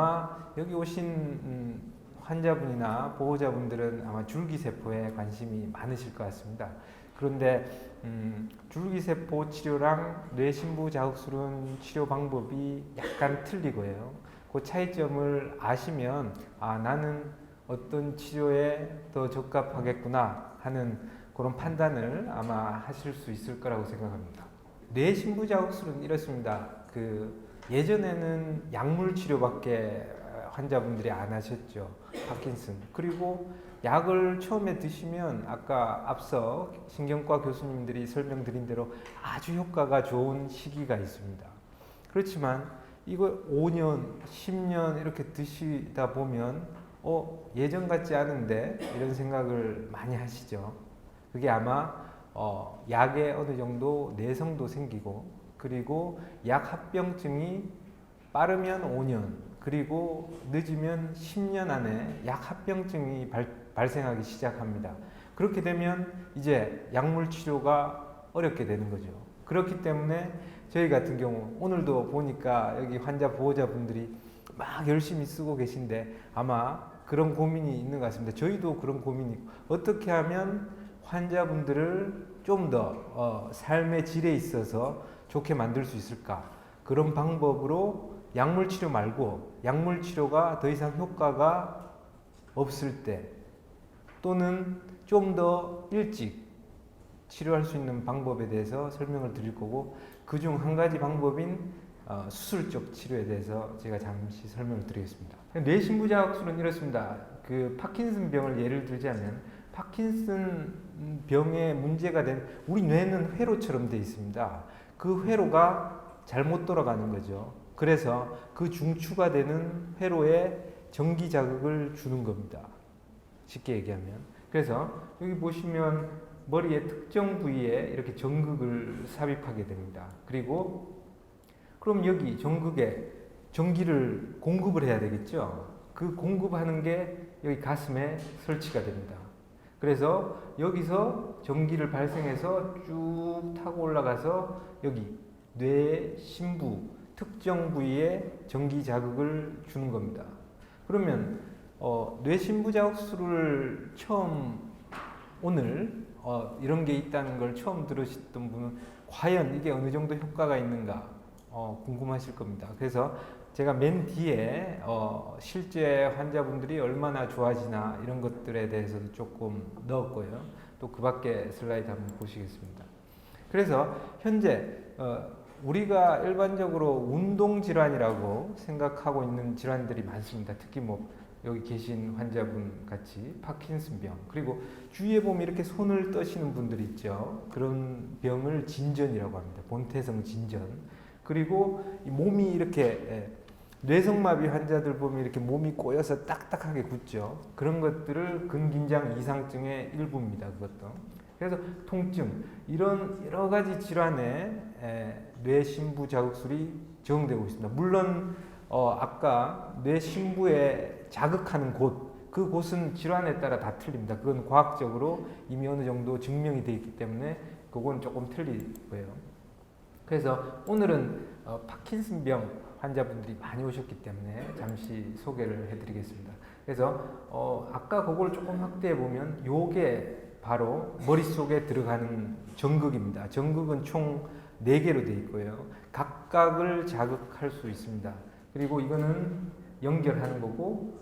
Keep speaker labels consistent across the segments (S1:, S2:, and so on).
S1: 아마 여기 오신 환자분이나 보호자분들은 아마 줄기세포에 관심이 많으실 것 같습니다. 그런데 줄기세포 치료랑 뇌신부 자극술은 치료 방법이 약간 틀리고요. 그 차이점을 아시면 나는 어떤 치료에 더 적합하겠구나 하는 그런 판단을 아마 하실 수 있을 거라고 생각합니다. 뇌신부 자극술은 이렇습니다. 예전에는 약물 치료밖에 환자분들이 안 하셨죠. 파킨슨. 그리고 약을 처음에 드시면 아까 앞서 신경과 교수님들이 설명드린 대로 아주 효과가 좋은 시기가 있습니다. 그렇지만 이거 5년, 10년 이렇게 드시다 보면 예전 같지 않은데 이런 생각을 많이 하시죠. 그게 아마 약에 어느 정도 내성도 생기고 그리고 약 합병증이 빠르면 5년 그리고 늦으면 10년 안에 약 합병증이 발생하기 시작합니다. 그렇게 되면 이제 약물 치료가 어렵게 되는 거죠. 그렇기 때문에 저희 같은 경우 오늘도 보니까 여기 환자 보호자분들이 막 열심히 쓰고 계신데 아마 그런 고민이 있는 것 같습니다. 저희도 그런 고민이 있고 어떻게 하면 환자분들을 좀 더 삶의 질에 있어서 좋게 만들 수 있을까? 그런 방법으로 약물 치료 말고 약물 치료가 더 이상 효과가 없을 때 또는 좀 더 일찍 치료할 수 있는 방법에 대해서 설명을 드릴 거고 그중 한 가지 방법인 수술적 치료에 대해서 제가 잠시 설명을 드리겠습니다. 뇌신부 자극술은 이렇습니다. 파킨슨 병을 예를 들자면 파킨슨 병에 문제가 된 우리 뇌는 회로처럼 되어 있습니다. 그 회로가 잘못 돌아가는 거죠. 그래서 그 중추가 되는 회로에 전기 자극을 주는 겁니다. 쉽게 얘기하면. 그래서 여기 보시면 머리의 특정 부위에 이렇게 전극을 삽입하게 됩니다. 그리고 그럼 여기 전극에 전기를 공급을 해야 되겠죠. 그 공급하는 게 여기 가슴에 설치가 됩니다. 그래서 여기서 전기를 발생해서 쭉 타고 올라가서 여기 뇌 신부 특정 부위에 전기 자극을 주는 겁니다. 그러면 뇌신부 자극술을 처음 오늘 이런 게 있다는 걸 처음 들으셨던 분은 과연 이게 어느 정도 효과가 있는가 궁금하실 겁니다. 그래서 제가 맨 뒤에 실제 환자분들이 얼마나 좋아지나 이런 것들에 대해서도 조금 넣었고요. 또 그 밖에 슬라이드 한번 보시겠습니다. 그래서 현재 우리가 일반적으로 운동질환이라고 생각하고 있는 질환들이 많습니다. 특히 여기 계신 환자분 같이 파킨슨병 그리고 주위에 보면 이렇게 손을 떠시는 분들이 있죠. 그런 병을 진전이라고 합니다. 본태성 진전. 그리고 몸이 이렇게 뇌성마비 환자들 보면 이렇게 몸이 꼬여서 딱딱하게 굳죠. 그런 것들을 근긴장 이상증의 일부입니다. 그것도. 그래서 통증 이런 여러 가지 질환에 뇌신부 자극술이 적용되고 있습니다. 물론 아까 뇌신부에 자극하는 그곳은 질환에 따라 다 틀립니다. 그건 과학적으로 이미 어느 정도 증명이 되어 있기 때문에 그건 조금 틀리고요. 그래서 오늘은 파킨슨병 환자분들이 많이 오셨기 때문에 잠시 소개를 해드리겠습니다. 그래서 아까 그걸 조금 확대해 보면 요게 바로 머릿속에 들어가는 전극입니다. 전극은 총 4개로 되어 있고요. 각각을 자극할 수 있습니다. 그리고 이거는 연결하는 거고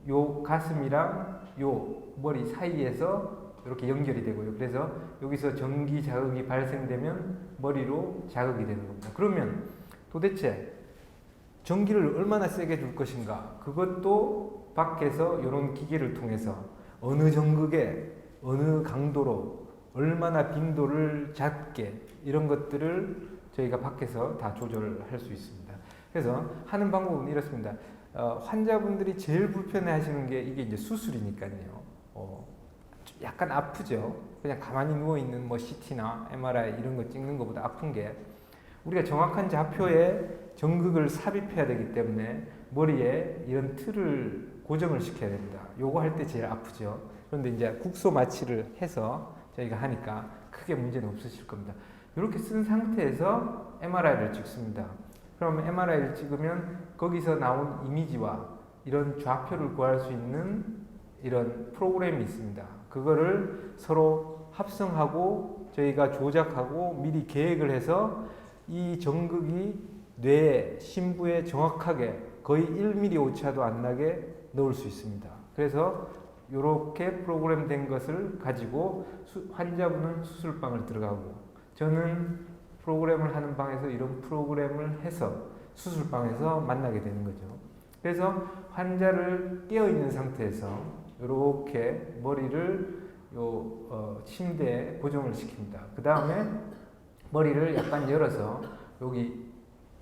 S1: 요 가슴이랑 요 머리 사이에서 이렇게 연결이 되고요. 그래서 여기서 전기 자극이 발생되면 머리로 자극이 되는 겁니다. 그러면 도대체 전기를 얼마나 세게 줄 것인가? 그것도 밖에서 이런 기계를 통해서 어느 전극에 어느 강도로 얼마나 빈도를 작게 이런 것들을 저희가 밖에서 다 조절할 수 있습니다. 그래서 하는 방법은 이렇습니다. 환자분들이 제일 불편해 하시는 게 이게 이제 수술이니까요. 약간 아프죠. 그냥 가만히 누워있는 CT나 MRI 이런 거 찍는 것보다 아픈 게 우리가 정확한 좌표에 전극을 삽입해야 되기 때문에 머리에 이런 틀을 고정을 시켜야 됩니다. 요거 할 때 제일 아프죠. 그런데 이제 국소 마취를 해서 저희가 하니까 크게 문제는 없으실 겁니다. 이렇게 쓴 상태에서 MRI를 찍습니다. 그럼 MRI를 찍으면 거기서 나온 이미지와 이런 좌표를 구할 수 있는 이런 프로그램이 있습니다. 그거를 서로 합성하고 저희가 조작하고 미리 계획을 해서 이 전극이 뇌 심부에 정확하게 거의 1mm 오차도 안 나게 넣을 수 있습니다. 그래서 이렇게 프로그램된 것을 가지고 환자분은 수술방을 들어가고 저는 프로그램을 하는 방에서 이런 프로그램을 해서 수술방에서 만나게 되는 거죠. 그래서 환자를 깨어있는 상태에서 이렇게 머리를 침대에 고정을 시킵니다. 그 다음에 머리를 약간 열어서 여기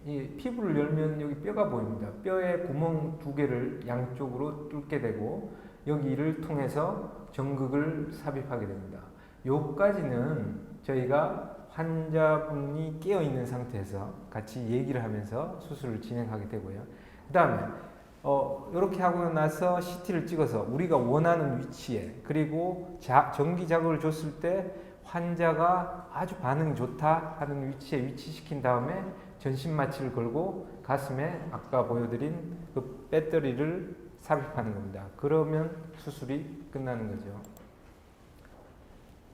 S1: 이 피부를 열면 여기 뼈가 보입니다. 뼈에 구멍 2개를 양쪽으로 뚫게 되고 여기를 통해서 전극을 삽입하게 됩니다. 요까지는 저희가 환자분이 깨어있는 상태에서 같이 얘기를 하면서 수술을 진행하게 되고요. 그 다음에 이렇게 하고 나서 CT를 찍어서 우리가 원하는 위치에 그리고 전기 자극을 줬을 때 환자가 아주 반응이 좋다 하는 위치에 위치시킨 다음에 전신 마취를 걸고 가슴에 아까 보여드린 그 배터리를 삽입하는 겁니다. 그러면 수술이 끝나는 거죠.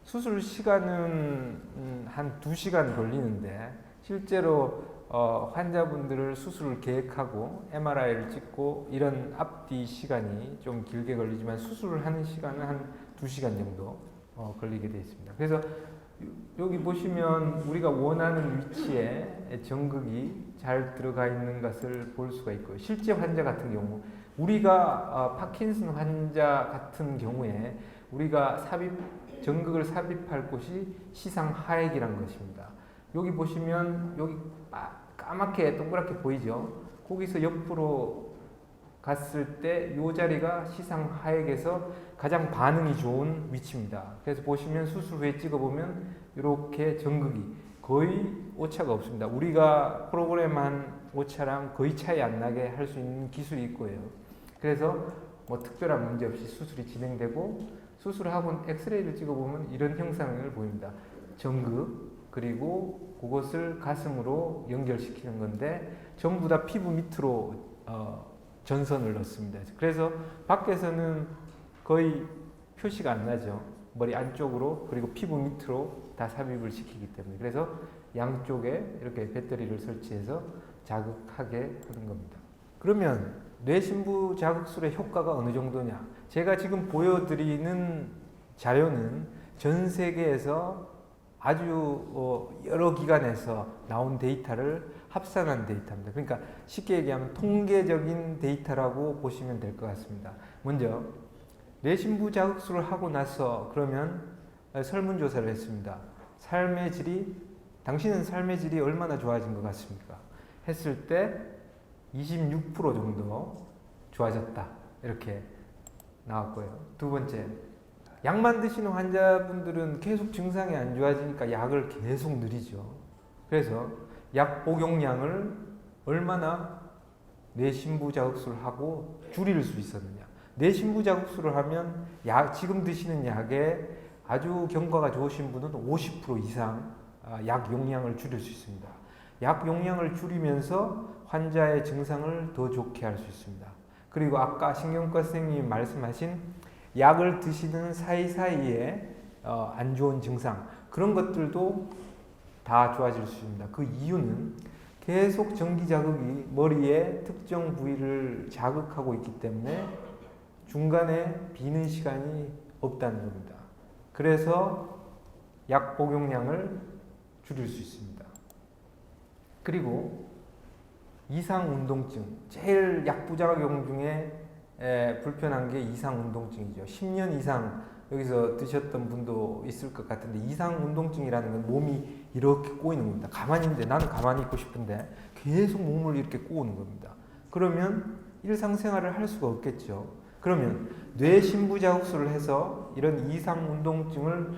S1: 수술 시간은 한 2시간 걸리는데 실제로 환자분들을 수술을 계획하고 MRI를 찍고 이런 앞뒤 시간이 좀 길게 걸리지만 수술을 하는 시간은 한 2시간 정도 걸리게 되어 있습니다. 그래서 여기 보시면 우리가 원하는 위치에 전극이 잘 들어가 있는 것을 볼 수가 있고요. 실제 환자 같은 경우 우리가 파킨슨 환자 같은 경우에 우리가 전극을 삽입할 곳이 시상 하액이란 것입니다. 여기 보시면 여기 까맣게 동그랗게 보이죠? 거기서 옆으로 갔을 때 이 자리가 시상 하액에서 가장 반응이 좋은 위치입니다. 그래서 보시면 수술 후에 찍어보면 이렇게 전극이 거의 오차가 없습니다. 우리가 프로그램한 오차랑 거의 차이 안 나게 할 수 있는 기술이 있고요. 그래서 뭐 특별한 문제 없이 수술이 진행되고 수술하고 엑스레이를 찍어보면 이런 형상을 보입니다. 전극 그리고 그것을 가슴으로 연결시키는 건데 전부 다 피부 밑으로 전선을 넣습니다. 그래서 밖에서는 거의 표시가 안 나죠. 머리 안쪽으로 그리고 피부 밑으로 다 삽입을 시키기 때문에 그래서 양쪽에 이렇게 배터리를 설치해서 자극하게 하는 겁니다. 그러면 뇌신부 자극술의 효과가 어느 정도냐? 제가 지금 보여드리는 자료는 전 세계에서 아주 여러 기관에서 나온 데이터를 합산한 데이터입니다. 그러니까 쉽게 얘기하면 통계적인 데이터라고 보시면 될 것 같습니다. 먼저 뇌신부 자극술을 하고 나서 그러면 설문조사를 했습니다. 당신은 삶의 질이 얼마나 좋아진 것 같습니까? 했을 때 26% 정도 좋아졌다 이렇게 나왔고요. 두 번째, 약만 드시는 환자분들은 계속 증상이 안 좋아지니까 약을 계속 늘리죠. 그래서 약 복용량을 얼마나 뇌신부 자극술을 하고 줄일 수 있었느냐. 뇌신부 자극술을 하면 지금 드시는 약에 아주 경과가 좋으신 분은 50% 이상 약 용량을 줄일 수 있습니다. 약 용량을 줄이면서 환자의 증상을 더 좋게 할 수 있습니다. 그리고 아까 신경과 선생님이 말씀하신 약을 드시는 사이사이에 안 좋은 증상 그런 것들도 다 좋아질 수 있습니다. 그 이유는 계속 전기 자극이 머리의 특정 부위를 자극하고 있기 때문에 중간에 비는 시간이 없다는 겁니다. 그래서 약 복용량을 줄일 수 있습니다. 그리고 이상운동증, 제일 약부작용 중에 불편한 게 이상운동증이죠. 10년 이상 여기서 드셨던 분도 있을 것 같은데 이상운동증이라는 건 몸이 이렇게 꼬이는 겁니다. 가만히 있는데 나는 가만히 있고 싶은데 계속 몸을 이렇게 꼬우는 겁니다. 그러면 일상생활을 할 수가 없겠죠. 그러면 뇌신부자극술을 해서 이런 이상운동증을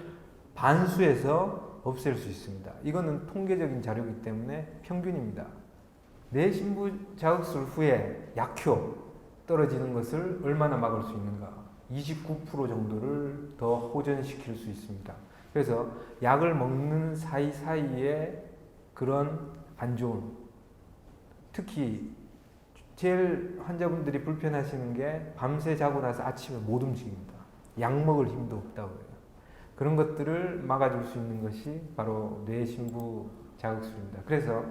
S1: 반수해서 없앨 수 있습니다. 이거는 통계적인 자료이기 때문에 평균입니다. 뇌신부자극술 후에 약효 떨어지는 것을 얼마나 막을 수 있는가? 29% 정도를 더 호전시킬 수 있습니다. 그래서 약을 먹는 사이사이에 그런 안 좋은 특히 제일 환자분들이 불편하시는 게 밤새 자고 나서 아침에 못 움직입니다. 약 먹을 힘도 없다고 해요. 그런 것들을 막아줄 수 있는 것이 바로 뇌신부 자극술입니다. 그래서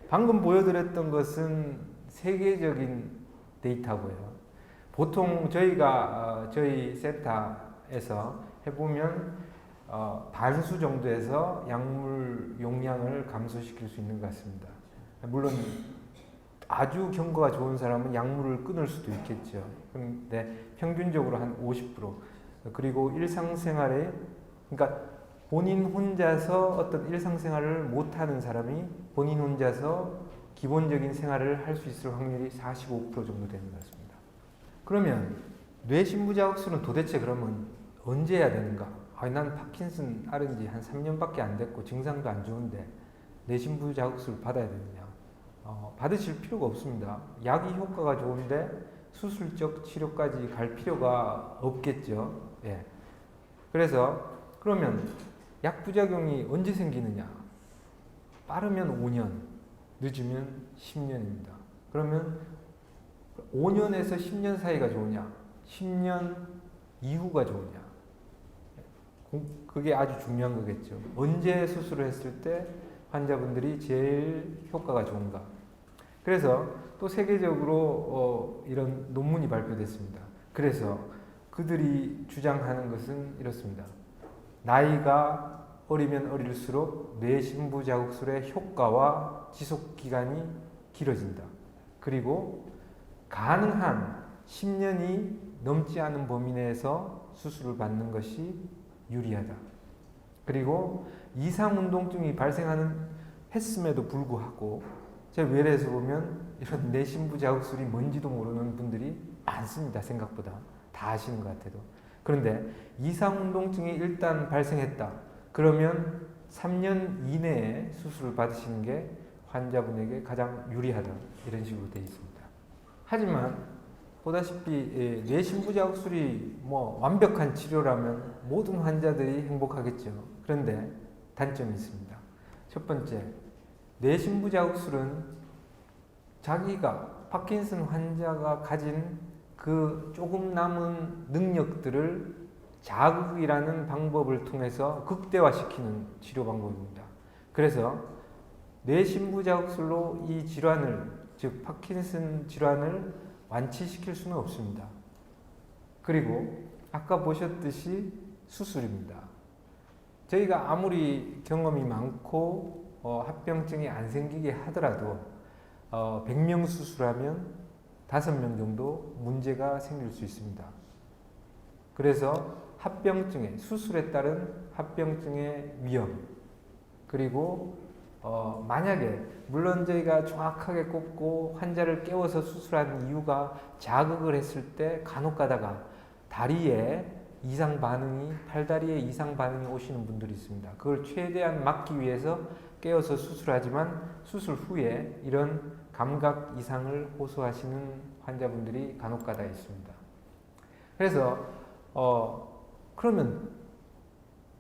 S1: 방금 보여드렸던 것은 세계적인 데이터고요. 보통 저희가 저희 센터에서 해보면 반수 정도에서 약물 용량을 감소시킬 수 있는 것 같습니다. 물론 아주 경과가 좋은 사람은 약물을 끊을 수도 있겠죠. 그런데 평균적으로 한 50%. 그리고 일상생활에, 그러니까 본인 혼자서 어떤 일상생활을 못하는 사람이 본인 혼자서 기본적인 생활을 할 수 있을 확률이 45% 정도 되는 것 같습니다. 그러면 뇌신부자극술은 도대체 그러면 언제 해야 되는가? 난 파킨슨 앓은 지 한 3년밖에 안 됐고 증상도 안 좋은데 뇌신부자극술 받아야 되느냐? 받으실 필요가 없습니다. 약이 효과가 좋은데 수술적 치료까지 갈 필요가 없겠죠. 예. 그래서 그러면 약 부작용이 언제 생기느냐? 빠르면 5년, 늦으면 10년입니다. 그러면 5년에서 10년 사이가 좋으냐? 10년 이후가 좋으냐? 그게 아주 중요한 거겠죠. 언제 수술을 했을 때 환자분들이 제일 효과가 좋은가? 그래서 또 세계적으로 이런 논문이 발표됐습니다. 그래서 그들이 주장하는 것은 이렇습니다. 나이가 어리면 어릴수록 뇌신부 자극술의 효과와 지속 기간이 길어진다. 그리고 가능한 10년이 넘지 않은 범위 내에서 수술을 받는 것이 유리하다. 그리고 이상운동증이 발생했음에도 불구하고 제 외래에서 보면 이런 뇌신부 자극술이 뭔지도 모르는 분들이 많습니다. 생각보다. 다 아시는 것 같아도. 그런데 이상운동증이 일단 발생했다. 그러면 3년 이내에 수술을 받으시는 게 환자분에게 가장 유리하다. 이런 식으로 되어 있습니다. 하지만 보다시피 뇌신부 자극술이 완벽한 치료라면 모든 환자들이 행복하겠죠. 그런데 단점이 있습니다. 첫 번째, 뇌신부 자극술은 자기가 파킨슨 환자가 가진 그 조금 남은 능력들을 자극이라는 방법을 통해서 극대화시키는 치료 방법입니다. 그래서 뇌신부 자극술로 이 질환을, 즉 파킨슨 질환을 완치시킬 수는 없습니다. 그리고 아까 보셨듯이 수술입니다. 저희가 아무리 경험이 많고 합병증이 안 생기게 하더라도 100명 수술하면 5명 정도 문제가 생길 수 있습니다. 그래서 합병증의 수술에 따른 합병증의 위험, 그리고 만약에 물론 저희가 정확하게 꼽고 환자를 깨워서 수술하는 이유가 자극을 했을 때 간혹 가다가 다리에 이상 반응이, 팔다리에 이상 반응이 오시는 분들이 있습니다. 그걸 최대한 막기 위해서 깨워서 수술하지만 수술 후에 이런 감각 이상을 호소하시는 환자분들이 간혹 가다 있습니다. 그래서 그러면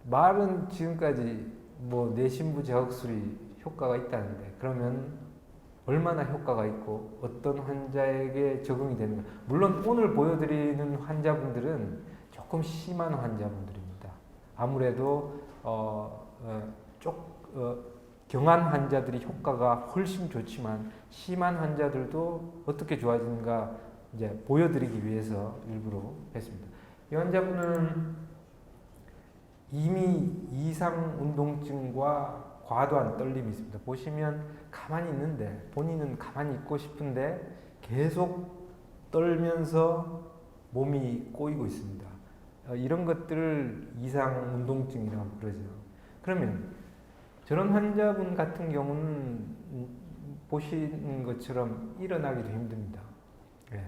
S1: 말은 지금까지 뇌신부 자극술이 효과가 있다는데 그러면 얼마나 효과가 있고 어떤 환자에게 적용이 되는가? 물론 오늘 보여드리는 환자분들은 조금 심한 환자분들입니다. 아무래도 경한 환자들이 효과가 훨씬 좋지만 심한 환자들도 어떻게 좋아지는가 이제 보여드리기 위해서 일부러 했습니다. 이 환자분은 이미 이상 운동증과 과도한 떨림이 있습니다. 보시면 가만히 있는데 본인은 가만히 있고 싶은데 계속 떨면서 몸이 꼬이고 있습니다. 이런 것들을 이상 운동증이라고 그러죠. 그러면 저런 환자분 같은 경우는 보시는 것처럼 일어나기도 힘듭니다. 예.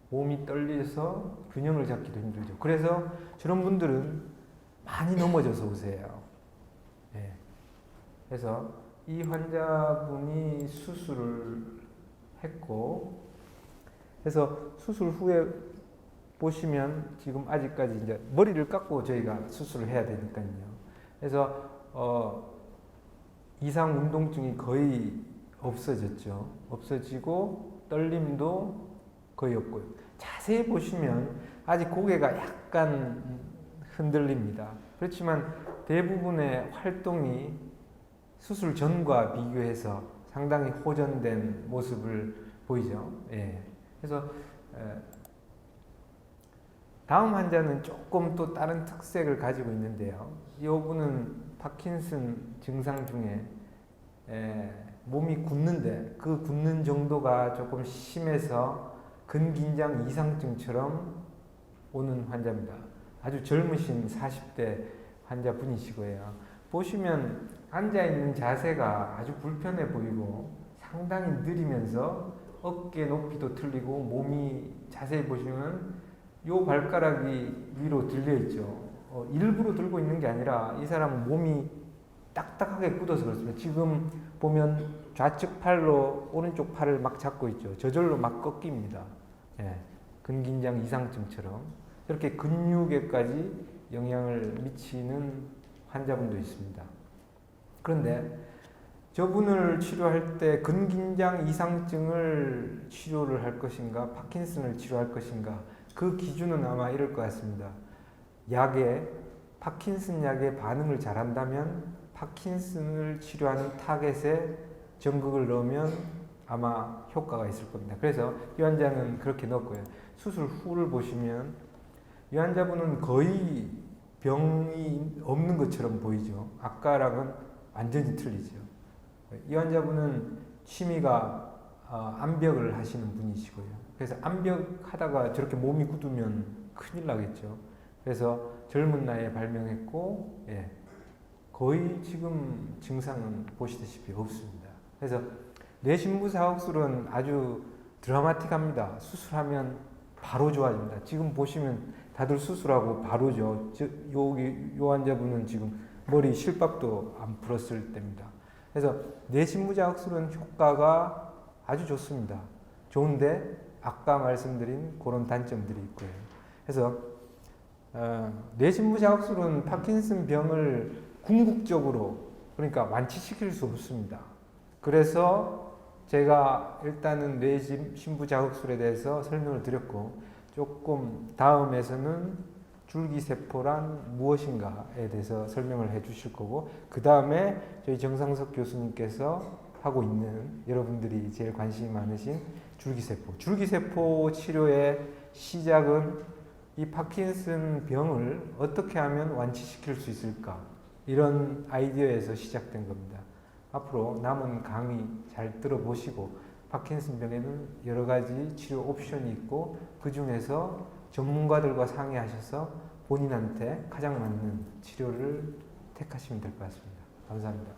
S1: 몸이 떨려서 균형을 잡기도 힘들죠. 그래서 저런 분들은 많이 넘어져서 오세요. 예. 그래서 이 환자분이 수술을 했고, 그래서 수술 후에 보시면 지금 아직까지 이제 머리를 깎고 저희가 수술을 해야 되니까요. 그래서 이상 운동증이 거의 없어졌죠. 없어지고 떨림도 거의 없고요. 자세히 보시면 아직 고개가 약간 흔들립니다. 그렇지만 대부분의 활동이 수술 전과 비교해서 상당히 호전된 모습을 보이죠. 예. 그래서 다음 환자는 조금 또 다른 특색을 가지고 있는데요. 이 분은 파킨슨 증상 중에 몸이 굳는데 그 굳는 정도가 조금 심해서 근긴장 이상증처럼 오는 환자입니다. 아주 젊으신 40대 환자분이시고요. 보시면 앉아있는 자세가 아주 불편해 보이고 상당히 느리면서 어깨 높이도 틀리고 몸이 자세히 보시면 요 발가락이 위로 들려 있죠. 일부러 들고 있는 게 아니라 이 사람은 몸이 딱딱하게 굳어서 그렇습니다. 지금 보면 좌측 팔로 오른쪽 팔을 막 잡고 있죠. 저절로 막 꺾입니다. 예, 근긴장 이상증처럼 이렇게 근육에까지 영향을 미치는 환자분도 있습니다. 그런데 저분을 치료할 때 근긴장 이상증을 치료를 할 것인가 파킨슨을 치료할 것인가 그 기준은 아마 이럴 것 같습니다. 파킨슨 약에 반응을 잘한다면 파킨슨을 치료하는 타겟에 전극을 넣으면 아마 효과가 있을 겁니다. 그래서 이 환자는 그렇게 넣었고요. 수술 후를 보시면 이 환자분은 거의 병이 없는 것처럼 보이죠. 아까랑은 완전히 틀리죠. 이 환자분은 취미가 암벽을 하시는 분이시고요. 그래서 암벽 하다가 저렇게 몸이 굳으면 큰일 나겠죠. 그래서 젊은 나이에 발명했고, 예, 거의 지금 증상은 보시다시피 없습니다. 그래서 뇌신부사옥술은 아주 드라마틱합니다. 수술하면 바로 좋아집니다. 지금 보시면 다들 수술하고 바로죠. 요 환자분은 지금 머리 실밥도 안 풀었을 때입니다. 그래서 뇌신부사옥술은 효과가 아주 좋습니다. 좋은데 아까 말씀드린 그런 단점들이 있고요. 그래서 뇌신부사옥술은 파킨슨 병을 궁극적으로 그러니까 완치시킬 수 없습니다. 그래서 제가 일단은 뇌신부자극술에 대해서 설명을 드렸고 조금 다음에서는 줄기세포란 무엇인가에 대해서 설명을 해 주실 거고 그 다음에 저희 정상석 교수님께서 하고 있는 여러분들이 제일 관심이 많으신 줄기세포 치료의 시작은 이 파킨슨 병을 어떻게 하면 완치시킬 수 있을까 이런 아이디어에서 시작된 겁니다. 앞으로 남은 강의 잘 들어보시고 파킨슨 병에는 여러 가지 치료 옵션이 있고 그 중에서 전문가들과 상의하셔서 본인한테 가장 맞는 치료를 택하시면 될 것 같습니다. 감사합니다.